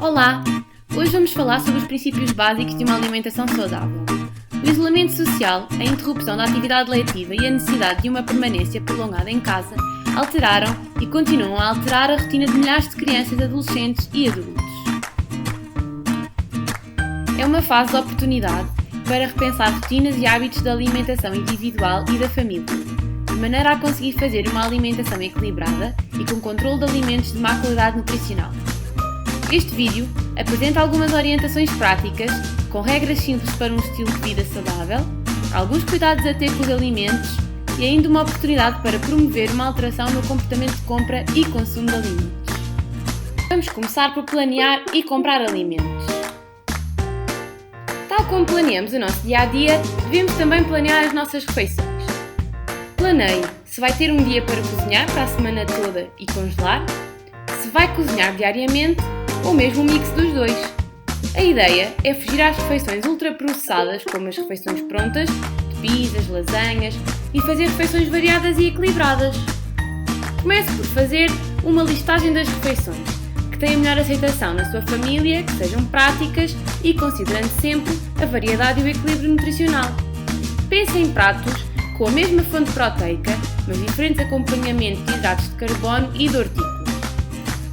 Olá! Hoje vamos falar sobre os princípios básicos de uma alimentação saudável. O isolamento social, a interrupção da atividade letiva e a necessidade de uma permanência prolongada em casa alteraram e continuam a alterar a rotina de milhares de crianças, adolescentes e adultos. É uma fase de oportunidade para repensar rotinas e hábitos da alimentação individual e da família, de maneira a conseguir fazer uma alimentação equilibrada e com controle de alimentos de má qualidade nutricional. Este vídeo apresenta algumas orientações práticas, com regras simples para um estilo de vida saudável, alguns cuidados a ter com os alimentos e ainda uma oportunidade para promover uma alteração no comportamento de compra e consumo de alimentos. Vamos começar por planear e comprar alimentos. Tal como planeamos o nosso dia-a-dia, devemos também planear as nossas refeições. Planeie se vai ter um dia para cozinhar para a semana toda e congelar, se vai cozinhar diariamente ou mesmo um mix dos dois. A ideia é fugir às refeições ultraprocessadas, como as refeições prontas, de pizzas, lasanhas, e fazer refeições variadas e equilibradas. Comece por fazer uma listagem das refeições, que tenha melhor aceitação na sua família, que sejam práticas e considerando sempre a variedade e o equilíbrio nutricional. Pense em pratos com a mesma fonte proteica, mas diferentes acompanhamentos de hidratos de carbono e de hortícolas.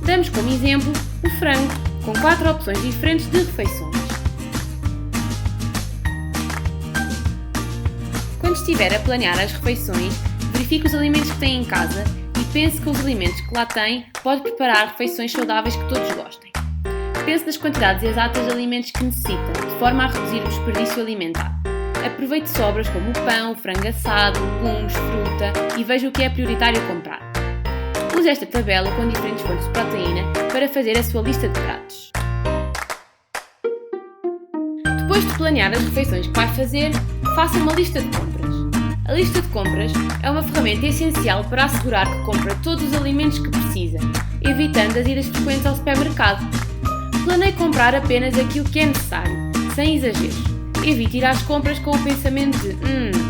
Damos como exemplo o frango, com 4 opções diferentes de refeições. Quando estiver a planear as refeições, verifique os alimentos que tem em casa e pense que os alimentos que lá tem pode preparar refeições saudáveis que todos gostem. Pense nas quantidades exatas de alimentos que necessita, de forma a reduzir o desperdício alimentar. Aproveite sobras como o pão, o frango assado, legumes, fruta e veja o que é prioritário comprar. Use esta tabela com diferentes fontes de proteína para fazer a sua lista de pratos. Depois de planear as refeições que vai fazer, faça uma lista de compras. A lista de compras é uma ferramenta essencial para assegurar que compra todos os alimentos que precisa, evitando as idas frequentes ao supermercado. Planeie comprar apenas aquilo que é necessário, sem exageros. Evite ir às compras com o pensamento de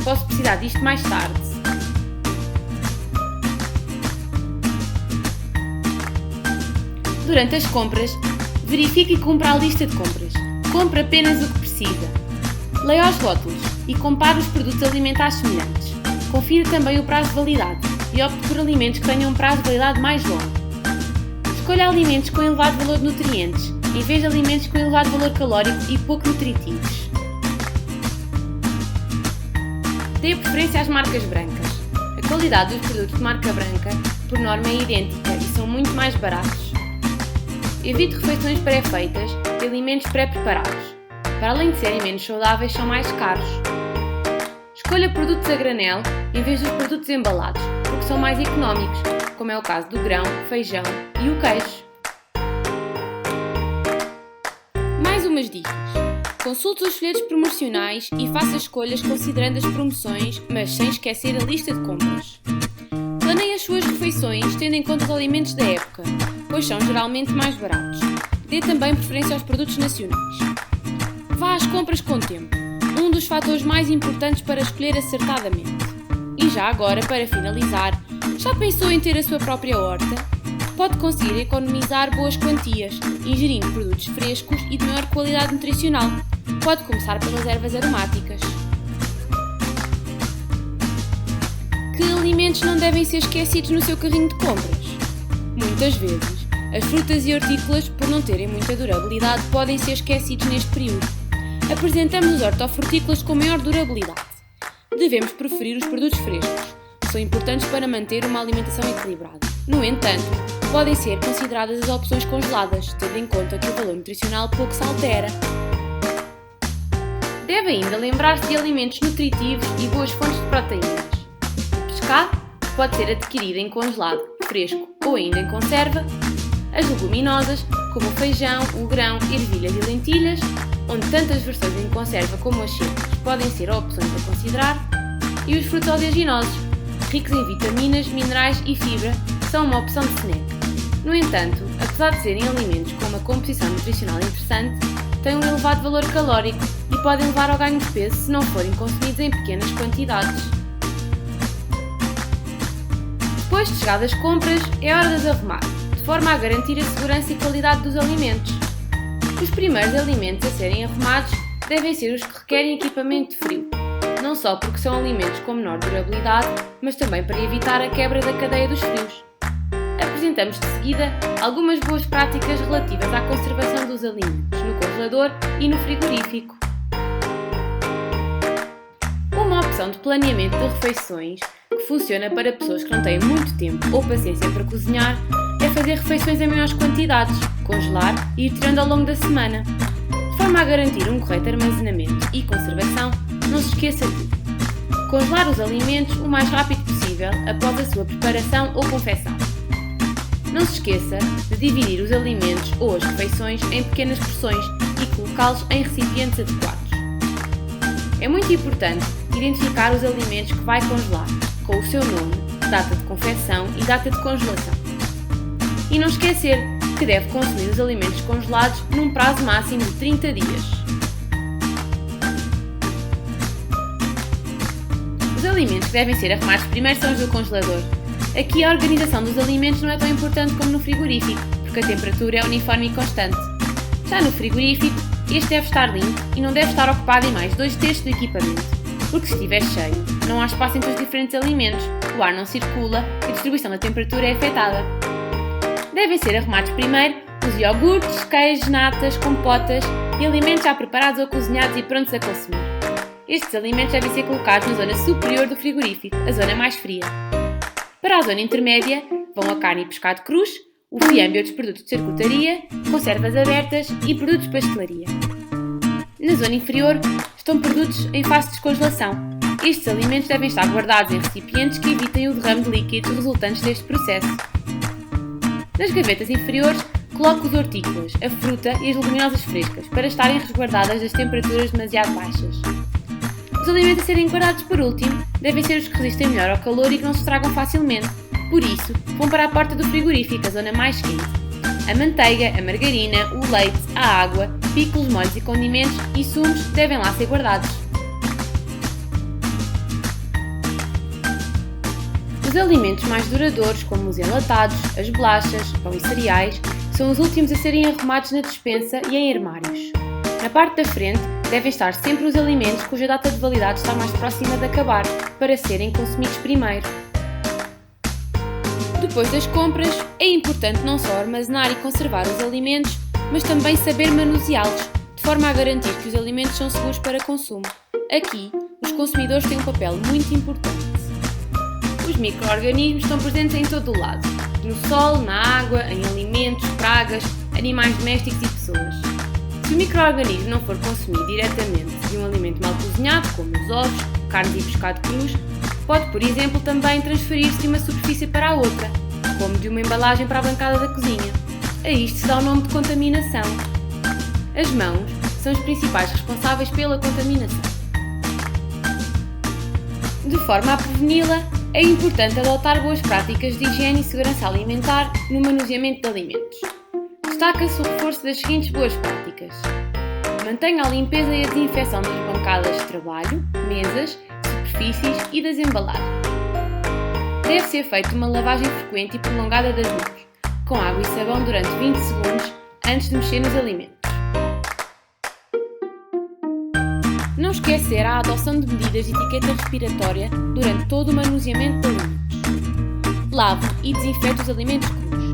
posso precisar disto mais tarde. Durante as compras, verifique e cumpra a lista de compras. Compre apenas o que precisa. Leia os rótulos e compare os produtos alimentares semelhantes. Confira também o prazo de validade e opte por alimentos que tenham um prazo de validade mais longo. Escolha alimentos com elevado valor de nutrientes, em vez de alimentos com elevado valor calórico e pouco nutritivos. Dê preferência às marcas brancas. A qualidade dos produtos de marca branca, por norma, é idêntica e são muito mais baratos. Evite refeições pré-feitas e alimentos pré-preparados. Para além de serem menos saudáveis, são mais caros. Escolha produtos a granel em vez dos produtos embalados, porque são mais económicos, como é o caso do grão, feijão e o queijo. Mais umas dicas. Consulte os folhetos promocionais e faça escolhas considerando as promoções, mas sem esquecer a lista de compras. Planeie as suas refeições tendo em conta os alimentos da época, pois são geralmente mais baratos. Dê também preferência aos produtos nacionais. Vá às compras com tempo, um dos fatores mais importantes para escolher acertadamente. E já agora, para finalizar, já pensou em ter a sua própria horta? Pode conseguir economizar boas quantias, ingerindo produtos frescos e de maior qualidade nutricional. Pode começar pelas ervas aromáticas. Que alimentos não devem ser esquecidos no seu carrinho de compras? Muitas vezes, as frutas e hortícolas, por não terem muita durabilidade, podem ser esquecidos neste período. Apresentamos os hortofrutícolas com maior durabilidade. Devemos preferir os produtos frescos, que são importantes para manter uma alimentação equilibrada. No entanto, podem ser consideradas as opções congeladas, tendo em conta que o valor nutricional pouco se altera. Deve ainda lembrar-se de alimentos nutritivos e boas fontes de proteínas. O pescado pode ser adquirido em congelado, fresco ou ainda em conserva. As leguminosas, como o feijão, o grão, ervilhas e lentilhas, onde tanto as versões em conserva como as secas podem ser opções a considerar. E os frutos oleaginosos, ricos em vitaminas, minerais e fibra, são uma opção de snack. No entanto, apesar de serem alimentos com uma composição nutricional interessante, têm um elevado valor calórico e podem levar ao ganho de peso se não forem consumidos em pequenas quantidades. Depois de chegadas as compras, é hora de as arrumar, de forma a garantir a segurança e qualidade dos alimentos. Os primeiros alimentos a serem arrumados devem ser os que requerem equipamento de frio, não só porque são alimentos com menor durabilidade, mas também para evitar a quebra da cadeia dos frios. Apresentamos de seguida algumas boas práticas relativas à conservação dos alimentos no congelador e no frigorífico. Uma opção de planeamento de refeições que funciona para pessoas que não têm muito tempo ou paciência para cozinhar é fazer refeições em maiores quantidades, congelar e ir tirando ao longo da semana. De forma a garantir um correto armazenamento e conservação, não se esqueça de congelar os alimentos o mais rápido possível após a sua preparação ou confecção. Não se esqueça de dividir os alimentos ou as refeições em pequenas porções e colocá-los em recipientes adequados. É muito importante identificar os alimentos que vai congelar, com o seu nome, data de confecção e data de congelação. E não esquecer que deve consumir os alimentos congelados num prazo máximo de 30 dias. Os alimentos que devem ser arrumados primeiro são os do congelador. Aqui a organização dos alimentos não é tão importante como no frigorífico, porque a temperatura é uniforme e constante. Já no frigorífico, este deve estar limpo e não deve estar ocupado em mais 2/3 do equipamento, porque se estiver cheio, não há espaço entre os diferentes alimentos, o ar não circula e a distribuição da temperatura é afetada. Devem ser arrumados primeiro os iogurtes, queijos, natas, compotas e alimentos já preparados ou cozinhados e prontos a consumir. Estes alimentos devem ser colocados na zona superior do frigorífico, a zona mais fria. Para a zona intermédia, vão a carne e pescado crus, o fiambre e outros produtos de charcutaria, conservas abertas e produtos de pastelaria. Na zona inferior estão produtos em fase de descongelação. Estes alimentos devem estar guardados em recipientes que evitem o derrame de líquidos resultantes deste processo. Nas gavetas inferiores, coloque os hortícolas, a fruta e as leguminosas frescas para estarem resguardadas das temperaturas demasiado baixas. Os alimentos a serem guardados por último devem ser os que resistem melhor ao calor e que não se estragam facilmente. Por isso, vão para a porta do frigorífico, a zona mais quente. A manteiga, a margarina, o leite, a água, picos, molhos e condimentos e sumos devem lá ser guardados. Os alimentos mais duradouros, como os enlatados, as bolachas, pão e cereais, são os últimos a serem arrumados na despensa e em armários. Na parte da frente, devem estar sempre os alimentos cuja data de validade está mais próxima de acabar, para serem consumidos primeiro. Depois das compras, é importante não só armazenar e conservar os alimentos, mas também saber manuseá-los, de forma a garantir que os alimentos são seguros para consumo. Aqui, os consumidores têm um papel muito importante. Os micro-organismos estão presentes em todo o lado, no sol, na água, em alimentos, pragas, animais domésticos e pessoas. Se o micro-organismo não for consumido diretamente de um alimento mal cozinhado, como os ovos, carnes e pescado crus, pode, por exemplo, também transferir-se de uma superfície para a outra, como de uma embalagem para a bancada da cozinha. A isto se dá o nome de contaminação. As mãos são os principais responsáveis pela contaminação. De forma a preveni-la, é importante adotar boas práticas de higiene e segurança alimentar no manuseamento de alimentos. Destaca-se o reforço das seguintes boas práticas. Mantenha a limpeza e a desinfecção das bancadas de trabalho, mesas, superfícies e das embalagens. Deve ser feita uma lavagem frequente e prolongada das mãos, com água e sabão durante 20 segundos antes de mexer nos alimentos. Não esquecer a adoção de medidas de etiqueta respiratória durante todo o manuseamento de alimentos. Lave e desinfete os alimentos crus.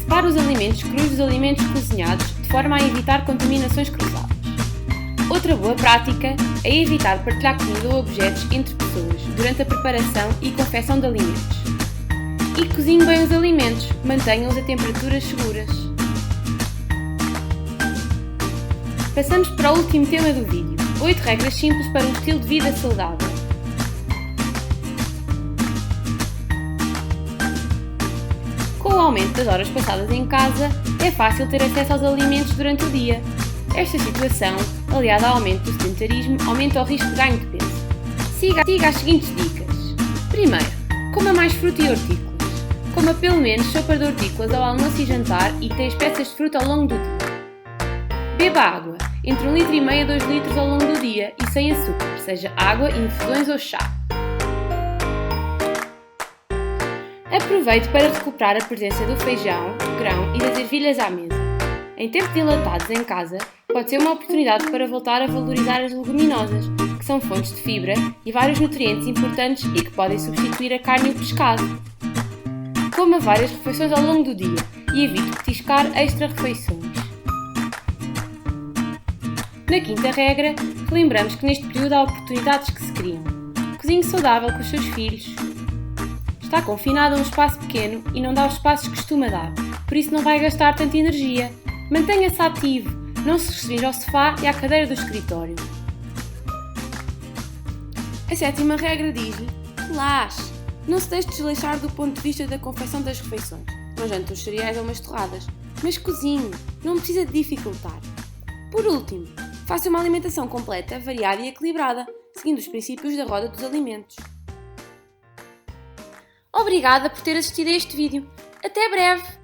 Separe os alimentos crus dos alimentos cozinhados de forma a evitar contaminações cruzadas. Outra boa prática é evitar partilhar comida ou objetos entre pessoas durante a preparação e confecção de alimentos. E cozinhe bem os alimentos, mantenham-os a temperaturas seguras. Passamos para o último tema do vídeo: 8 regras simples para um estilo de vida saudável. Com o aumento das horas passadas em casa, é fácil ter acesso aos alimentos durante o dia. Esta situação, aliada ao aumento do sedentarismo, aumenta o risco de ganho de peso. Siga as seguintes dicas. Primeiro, coma mais fruta e hortícolas. Coma pelo menos sopa de hortícolas ao almoço e jantar e 3 peças de fruta ao longo do dia. Beba água, entre 1,5 litro a 2 litros ao longo do dia e sem açúcar, seja água, infusões ou chá. Aproveite para recuperar a presença do feijão, do grão e das ervilhas à mesa. Em tempo de enlatados em casa, pode ser uma oportunidade para voltar a valorizar as leguminosas, que são fontes de fibra e vários nutrientes importantes e que podem substituir a carne e o pescado. Coma várias refeições ao longo do dia e evite petiscar extra-refeições. Na quinta regra, relembramos que neste período há oportunidades que se criam. Cozinhe saudável com os seus filhos. Está confinado a um espaço pequeno e não dá os passos que costuma dar, por isso não vai gastar tanta energia. Mantenha-se ativo, não se restrinja ao sofá e à cadeira do escritório. A sétima regra diz-lhe: relaxe. Não se deixe desleixar do ponto de vista da confecção das refeições. Não jante uns cereais ou umas torradas, mas cozinhe, não precisa de dificultar. Por último, faça uma alimentação completa, variada e equilibrada, seguindo os princípios da roda dos alimentos. Obrigada por ter assistido a este vídeo. Até breve!